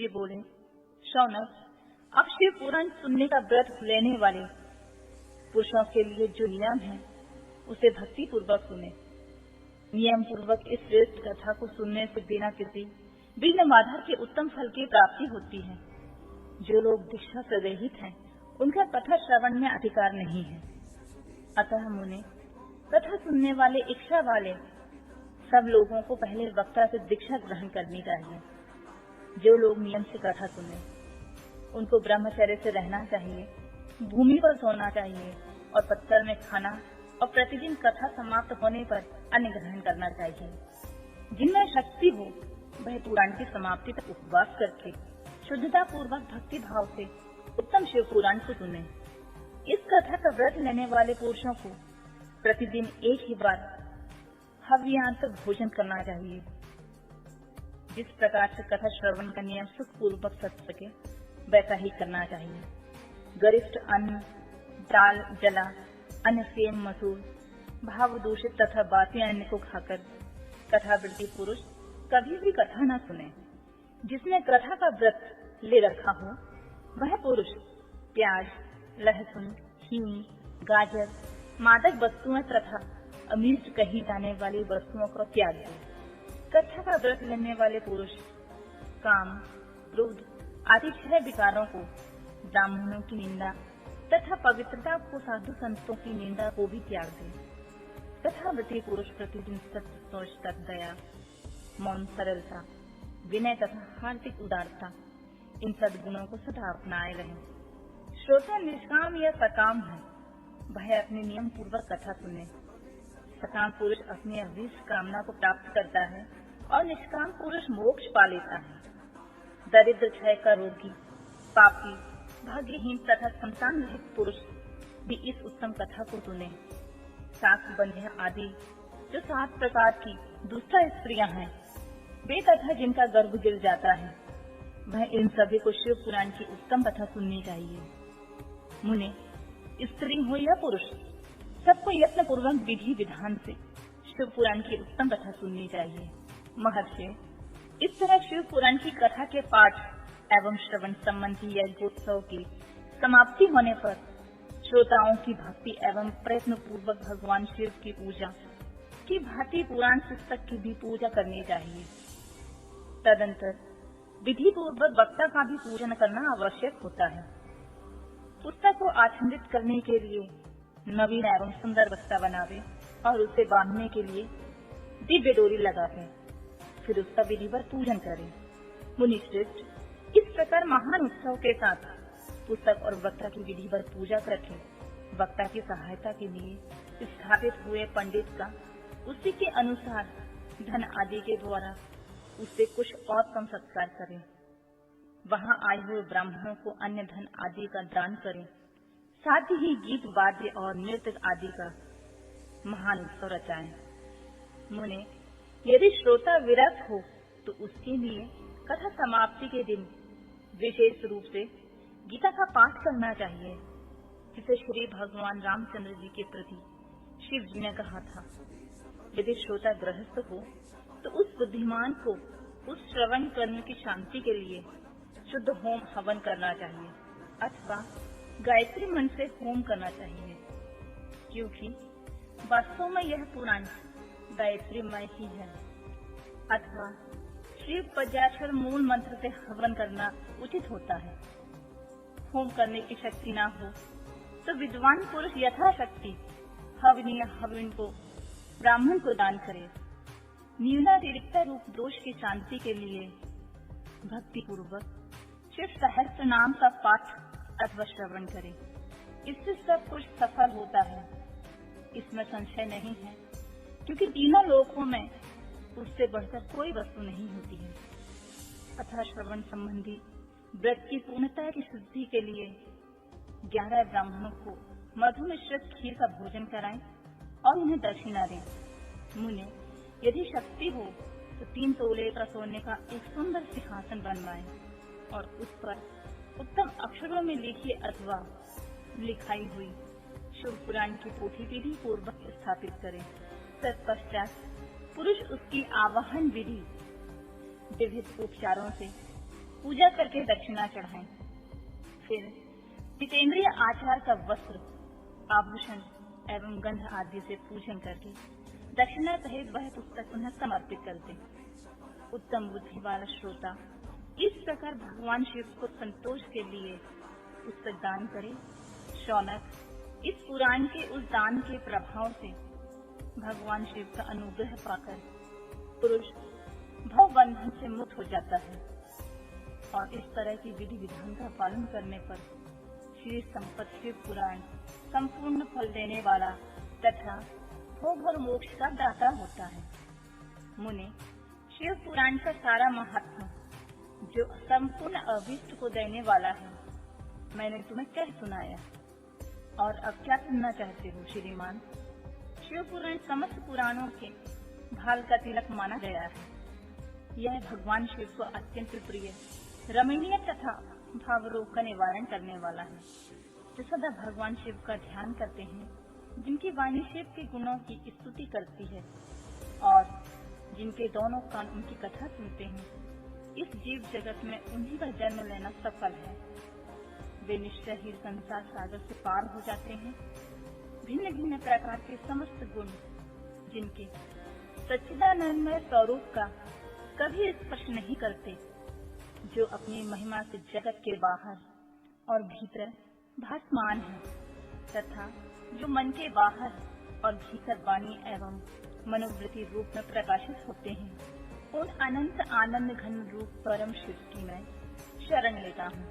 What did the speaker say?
जी बोले, शौनक, अब शिव पुराण सुनने का व्रत लेने वाले पुरुषों के लिए जो नियम है उसे भक्ति पूर्वक सुने। नियम पूर्वक इस श्रेष्ठ कथा को सुनने से बिना किसी विघ्न बाधा के उत्तम फल की प्राप्ति होती है। जो लोग दीक्षा से रहित हैं, उनका कथा श्रवण में अधिकार नहीं है। अतः मुने, कथा सुनने वाले इच्छा वाले सब लोगों को पहले वक्ता से दीक्षा ग्रहण करनी चाहिए। जो लोग नियम से कथा सुने, उनको ब्रह्मचर्य से रहना चाहिए, भूमि पर सोना चाहिए और पत्थर में खाना और प्रतिदिन कथा समाप्त होने पर अन्न ग्रहण करना चाहिए। जिनमें शक्ति हो वह पुराण की समाप्ति तक उपवास करके शुद्धता पूर्वक भक्ति भाव से उत्तम शिव पुराण को सुने। इस कथा का व्रत लेने वाले पुरुषों को प्रतिदिन एक ही बार हव्यान्त भोजन करना चाहिए। जिस प्रकार से कथा श्रवण का नियम सुख पूर्वक सच सके वैसा ही करना चाहिए। गरिष्ठ अन्न, दाल, जला, अन्न सेम, मसूर, भाव दूषित तथा बासी अन्न को खाकर कथावृत्ति पुरुष कभी भी कथा न सुने। जिसने कथा का व्रत ले रखा हो वह पुरुष प्याज, लहसुन, हींग, गाजर, मादक वस्तुएं तथा अमीर कही जाने वाली वस्तुओं को त्याग दे। कथा का व्रत लेने वाले पुरुष काम, क्रोध आदि 6 विकारों को, ब्राह्मणों की निंदा तथा पवित्रता को, साधु संतों की निंदा को भी त्याग दे। कथावृत्ति पुरुष प्रतिदिन सत्य, सोच, दया, मौन, सरलता, विनय तथा हार्दिक उदारता, इन सद्गुणों को सदा अपनाए रहे। श्रोता निष्काम या सकाम है, वह अपने नियम पूर्वक कथा सुने। सकाम पुरुष अपनी अभीष्ट कामना को प्राप्त करता है और निष्काम पुरुष मोक्ष पा लेता है। दरिद्र, क्षय का रोगी, पापी, भाग्यहीन तथा संतान रहित पुरुष भी इस उत्तम कथा को सुने। साख, बंध्या आदि जो 7 प्रकार की दुष्टा स्त्रियां हैं, वे तथा जिनका गर्भ गिर जाता है, वह इन सभी को शिव पुराण की उत्तम कथा सुननी चाहिए। मुने, स्त्री हो या पुरुष, सबको यत्न पूर्वक विधि विधान से शिव पुराण की उत्तम कथा सुननी चाहिए। महर्षि, इस तरह शिव पुराण की कथा के पाठ एवं श्रवण संबंधी यज्ञोत्सव की समाप्ति होने पर श्रोताओं की भक्ति एवं प्रयत्न पूर्वक भगवान शिव की पूजा की भांति पुराण पुस्तक की भी पूजा करनी चाहिए। तदंतर विधि पूर्वक वक्ता का भी पूजन करना आवश्यक होता है। पुस्तक को आच्छादित करने के लिए नवीन एवं सुंदर बस्ता बनावे और उसे बांधने के लिए दिव्य डोरी लगावे, फिर उसका विधिवत पूजन करें। मुनि श्रेष्ठ, इस प्रकार महान उत्सव के साथ पुस्तक और वक्ता की विधिवत पूजा करके वक्ता की सहायता के लिए स्थापित हुए पंडित का उसी के अनुसार धन आदि के द्वारा उससे कुछ और कम सत्कार करें। वहां आए हुए ब्राह्मणों को अन्य धन आदि का दान करें। साथ ही गीत, वाद्य और नृत्य आदि का महान उत्सव रचाएं। मुने, यदि श्रोता विरक्त हो तो उसके लिए कथा समाप्ति के दिन विशेष रूप से गीता का पाठ करना चाहिए, जिसे श्री भगवान रामचंद्र जी के प्रति शिव जी ने कहा था। यदि श्रोता गृहस्थ हो तो उस बुद्धिमान को उस श्रवण कर्म की शांति के लिए शुद्ध होम हवन करना चाहिए अथवा गायत्री मंत्र से होम करना चाहिए, क्योंकि वास्तव में यह पुराण गायत्रीमय ही है। अथवा शिव पंचाक्षर मूल मंत्र से हवन करना उचित होता है। होम करने की शक्ति न हो तो विद्वान पुरुष यथाशक्ति हवनीय हवन को ब्राह्मण को दान करे। न्यूनातिरिक्त रूप दोष की शांति के लिए भक्ति पूर्वक शिव सहस्त्र नाम का पाठ अथवा श्रवण करे। इससे सब कुछ सफल होता है, इसमें संशय नहीं है, क्योंकि तीनों लोकों में उससे बढ़कर कोई वस्तु नहीं होती है। अथवा श्रवण संबंधी व्रत की पूर्णता की सिद्धि के लिए 11 ब्राह्मणों को मधु मिश्रित खीर का भोजन कराएं और उन्हें दक्षिणा दें। मुने, यदि शक्ति हो तो 3 तोले का सोने का एक सुंदर सिंहासन बनवाएं और उस पर उत्तम अक्षरों में लिखी अथवा लिखाई हुई शिव पुराण की पोथी विधि पूर्वक स्थापित करें। तत्पश्चात पुरुष उसकी आवाहन विधि विविध उपचारों से पूजा करके दक्षिणा चढ़ाएं। फिर जितेंद्रिय आचार का वस्त्र, आभूषण एवं गंध आदि से पूजन करके दक्षिणा सहित वह पुस्तक उन्हें समर्पित कर दें। उत्तम बुद्धि वाला श्रोता इस प्रकार भगवान शिव को संतोष के लिए पुस्तक दान करे। शौनक, इस पुराण के उस दान के प्रभाव से भगवान शिव का अनुग्रह पाकर पुरुष भव बंधन से मुक्त हो जाता है और इस तरह की विधि विधान का पालन करने पर श्री संपत शिव पुराण संपूर्ण फल देने वाला तथा भोग और मोक्ष का दाता होता है। मुने, शिव पुराण का सारा महात्मा जो संपूर्ण अभीष्ट को देने वाला है मैंने तुम्हें कह सुनाया, और अब क्या सुनना चाहते हो श्रीमान? शिव पुराण समस्त पुराणों के भाल का तिलक माना गया है। यह भगवान शिव को अत्यंत प्रिय, रमणीय तथा भाव रोग का निवारण करने वाला है। जो सदा भगवान शिव का ध्यान करते हैं, जिनकी वाणी शिव के गुणों की स्तुति करती है और जिनके दोनों कान उनकी कथा सुनते हैं, इस जीव जगत में उन्हीं का जन्म लेना सफल है। वे निश्चय ही संसार सागर से पार हो जाते हैं। भिन्न भिन्न प्रकार के समस्त गुण जिनके सच्चिदानंदमय स्वरूप का कभी स्पर्श नहीं करते, जो अपनी महिमा से जगत के बाहर और भीतर भासमान है तथा जो मन के बाहर और भीतर वाणी एवं मनोवृत्ति रूप में प्रकाशित होते हैं, उन अनंत आनंद घन रूप परम शिव की मैं शरण लेता हूँ।